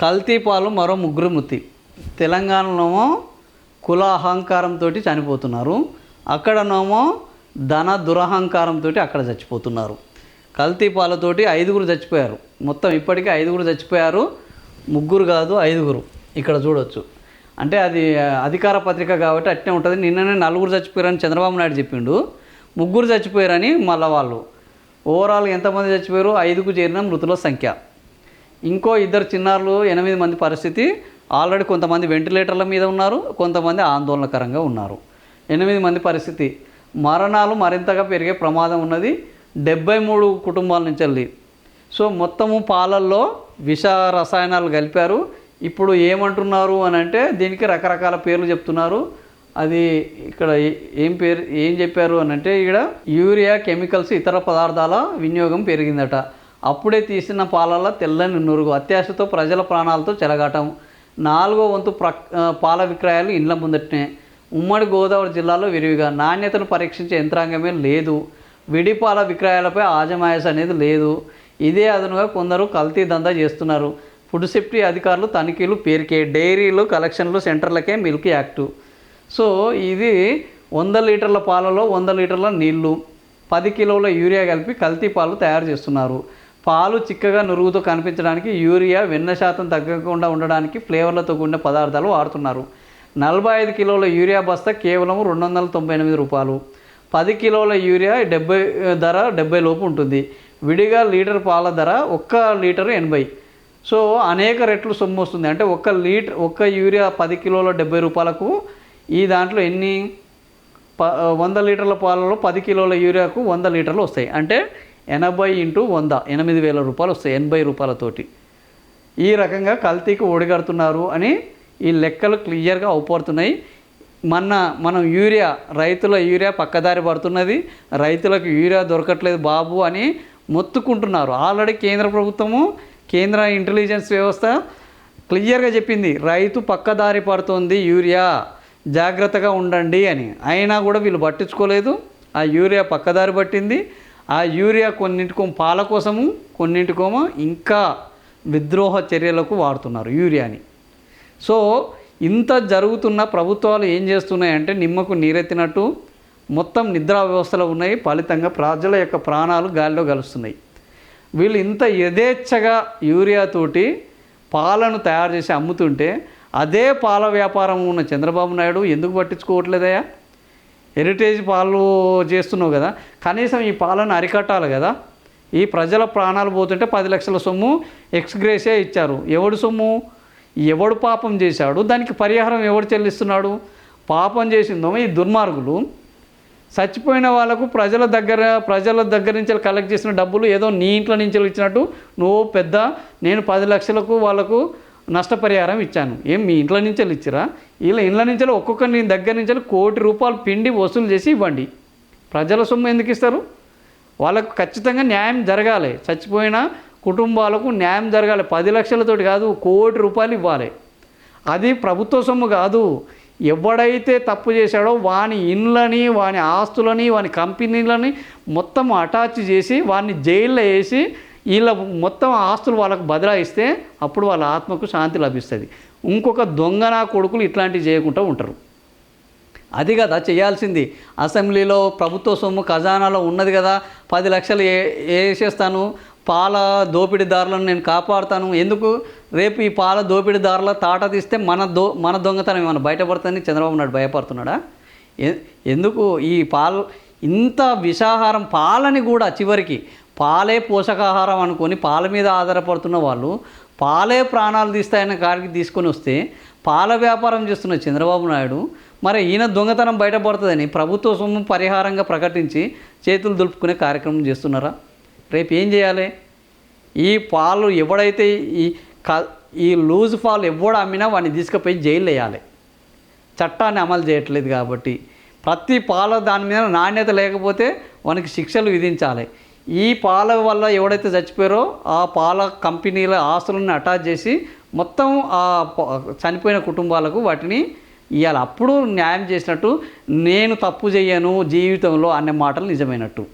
కల్తీ పాలు మరో ముగ్గురు మృతి. తెలంగాణలోమో కుల అహంకారంతో చనిపోతున్నారు, అక్కడనేమో ధన దురహంకారంతో అక్కడ చచ్చిపోతున్నారు. కల్తీ పాలతోటి 5గురు చచ్చిపోయారు. మొత్తం ఇప్పటికే 5గురు చచ్చిపోయారు, 3 కాదు 5గురు. ఇక్కడ చూడొచ్చు. అంటే అది అధికార పత్రిక కాబట్టి అట్నే ఉంటుంది. నిన్ననే 4 చచ్చిపోయారని చంద్రబాబు నాయుడు చెప్పిండు, 3 చచ్చిపోయారని మళ్ళీ వాళ్ళు. ఓవరాల్ ఎంతమంది చచ్చిపోయారు? 5కు చేరిన మృతుల సంఖ్య. ఇంకో 2 చిన్నారులు 8 మంది పరిస్థితి. ఆల్రెడీ కొంతమంది వెంటిలేటర్ల మీద ఉన్నారు, కొంతమంది ఆందోళనకరంగా ఉన్నారు. 8 మంది పరిస్థితి. మరణాలు మరింతగా పెరిగే ప్రమాదం ఉన్నది 73 కుటుంబాల నుంచి వెళ్ళి. సో మొత్తము పాలల్లో విష రసాయనాలు కలిపారు. ఇప్పుడు ఏమంటున్నారు అని అంటే దీనికి రకరకాల పేర్లు చెప్తున్నారు. అది ఇక్కడ ఏం చెప్పారు అని అంటే ఇక్కడ యూరియా కెమికల్స్ ఇతర పదార్థాల వినియోగం పెరిగిందట. అప్పుడే తీసిన పాలల్లో తెల్లని నురుగు, అత్యాశతో ప్రజల ప్రాణాలతో చెలగాటం. 4వ వంతు పాల విక్రయాలు ఇండ్ల ముందటనే. ఉమ్మడి గోదావరి జిల్లాలో విరివిగా నాణ్యతను పరీక్షించే యంత్రాంగమే లేదు. విడిపాల విక్రయాలపై ఆజమాయిష్ అనేది లేదు. ఇదే అదనుగా కొందరు కల్తీ దందా చేస్తున్నారు. ఫుడ్ సేఫ్టీ అధికారులు తనిఖీలు పేరుకే. డైరీలు కలెక్షన్లు సెంటర్లకే మిల్క్ యాక్టు. సో ఇది 100 లీటర్ల పాలలో 100 లీటర్ల నీళ్లు, 10 కిలోల యూరియా కలిపి కల్తీ పాలు తయారు చేస్తున్నారు. పాలు చిక్కగా నురుగుతో కనిపించడానికి యూరియా, వెన్న శాతం తగ్గకుండా ఉండడానికి ఫ్లేవర్లతో కూడిన పదార్థాలు వాడుతున్నారు. 45 కిలోల యూరియా బస్తా కేవలం 298 రూపాయలు. 10 కిలోల యూరియా ధర 70 లోపు ఉంటుంది. విడిగా లీటర్ పాల ధర 1 లీటరు 80. సో అనేక రెట్లు సొమ్ము వస్తుంది. అంటే 1 యూరియా 10 కిలోల 70 రూపాయలకు ఈ దాంట్లో ఎన్ని 100 లీటర్ల పాలలో 10 కిలోల యూరియాకు 100 లీటర్లు వస్తాయి. అంటే 80 × 100 8,000 రూపాయలు వస్తాయి, 80 రూపాయలతోటి. ఈ రకంగా కల్తీకి ఒడిగడుతున్నారు అని ఈ లెక్కలు క్లియర్గా అవుపడుతున్నాయి. మనం రైతుల యూరియా పక్కదారి పడుతున్నది, రైతులకు యూరియా దొరకట్లేదు బాబు అని మొత్తుకుంటున్నారు. ఆల్రెడీ కేంద్ర ప్రభుత్వము, కేంద్ర ఇంటెలిజెన్స్ వ్యవస్థ క్లియర్గా చెప్పింది, రైతు పక్కదారి పడుతుంది యూరియా, జాగ్రత్తగా ఉండండి అని. అయినా కూడా వీళ్ళు పట్టించుకోలేదు. ఆ యూరియా పక్కదారి పట్టింది. ఆ యూరియా కొన్నింటికో పాల కోసము, కొన్నింటికోమో ఇంకా విద్రోహ చర్యలకు వాడుతున్నారు యూరియాని. సో ఇంత జరుగుతున్న ప్రభుత్వాలు ఏం చేస్తున్నాయంటే నిమ్మకు నీరెత్తినట్టు మొత్తం నిద్రా వ్యవస్థలో ఉన్నాయి. ఫలితంగా ప్రజల యొక్క ప్రాణాలు గాలిలో కలుస్తున్నాయి. వీళ్ళు ఇంత యథేచ్ఛగా యూరియాతోటి పాలను తయారు చేసి అమ్ముతుంటే అదే పాల వ్యాపారం ఉన్న చంద్రబాబు నాయుడు ఎందుకు పట్టించుకోవట్లేదయా? హెరిటేజ్ పాలు చేస్తున్నావు కదా, కనీసం ఈ పాలను అరికట్టాలి కదా. ఈ ప్రజల ప్రాణాలు పోతుంటే 10 లక్షల సొమ్ము ఎక్స్గ్రేషియా ఇచ్చారు. ఎవడు సొమ్ము? ఎవడు పాపం చేశాడు? దానికి పరిహారం ఎవడు చెల్లిస్తున్నాడు? పాపం చేసిందో ఈ దుర్మార్గులు. చచ్చిపోయిన వాళ్ళకు ప్రజల దగ్గర నుంచి కలెక్ట్ చేసిన డబ్బులు ఏదో నీ ఇంట్లో నుంచి ఇచ్చినట్టు నువ్వు నేను 10 లక్షలకు వాళ్ళకు నష్టపరిహారం ఇచ్చాను. ఏం మీ ఇంట్లో నుంచి ఇచ్చిరా? వీళ్ళ ఇంట్లో నుంచి ఒక్కొక్కరి నీ దగ్గర నుంచి 1 కోటి రూపాయలు పిండి వసూలు చేసి ఇవ్వండి. ప్రజల సొమ్ము ఎందుకు ఇస్తారు? వాళ్ళకు ఖచ్చితంగా న్యాయం జరగాలి. చచ్చిపోయిన కుటుంబాలకు న్యాయం జరగాలి. 10 లక్షలతోటి కాదు, 1 కోటి రూపాయలు ఇవ్వాలి. అది ప్రభుత్వ సొమ్ము కాదు. ఎవడైతే తప్పు చేశాడో వాని ఇండ్లని, వాని ఆస్తులని, వాని కంపెనీలని మొత్తం అటాచ్ చేసి వాడిని జైల్లో వేసి వీళ్ళ మొత్తం ఆస్తులు వాళ్ళకు బదలాయిస్తే అప్పుడు వాళ్ళ ఆత్మకు శాంతి లభిస్తుంది. ఇంకొక దొంగనా కొడుకులు ఇట్లాంటివి చేయకుండా ఉంటారు. అది కదా చేయాల్సింది. అసెంబ్లీలో ప్రభుత్వ సొమ్ము ఖజానాలో ఉన్నది కదా, 10 లక్షలు వేసేస్తాను, పాల దోపిడీదారులను నేను కాపాడుతాను. ఎందుకు? రేపు ఈ పాల దోపిడీదారుల తాట తీస్తే మన దొంగతనం ఏమైనా బయటపడుతుందని చంద్రబాబు నాయుడు భయపడుతున్నాడా? ఎందుకు ఈ ఇంత విషాహారం పాలని కూడా చివరికి పాలే పోషకాహారం అనుకొని పాల మీద ఆధారపడుతున్న వాళ్ళు పాలే ప్రాణాలు తీస్తాయన్న కాడికి తీసుకొని వస్తే పాల వ్యాపారం చేస్తున్న చంద్రబాబు నాయుడు మరి ఈయన దొంగతనం బయటపడుతుందని ప్రభుత్వ సొమ్ము పరిహారంగా ప్రకటించి చేతులు దులుపుకునే కార్యక్రమం చేస్తున్నారా? రేపు ఏం చేయాలి? ఈ పాలు ఎవడైతే ఈ లూజ్ పాలు ఎవడు అమ్మినా వాడిని తీసుకుపోయి జైలు వేయాలి. చట్టాన్ని అమలు చేయట్లేదు కాబట్టి ప్రతి పాల దాని మీద నాణ్యత లేకపోతే వానికి శిక్షలు విధించాలి. ఈ పాల వల్ల ఎవడైతే చచ్చిపోయారో ఆ పాల కంపెనీల ఆస్తులను అటాచ్ చేసి మొత్తం ఆ చనిపోయిన కుటుంబాలకు వాటిని ఇవ్వాలి. అప్పుడు న్యాయం చేసినట్టు, నేను తప్పు చేయను జీవితంలో అనే మాటలు నిజమైనట్టు.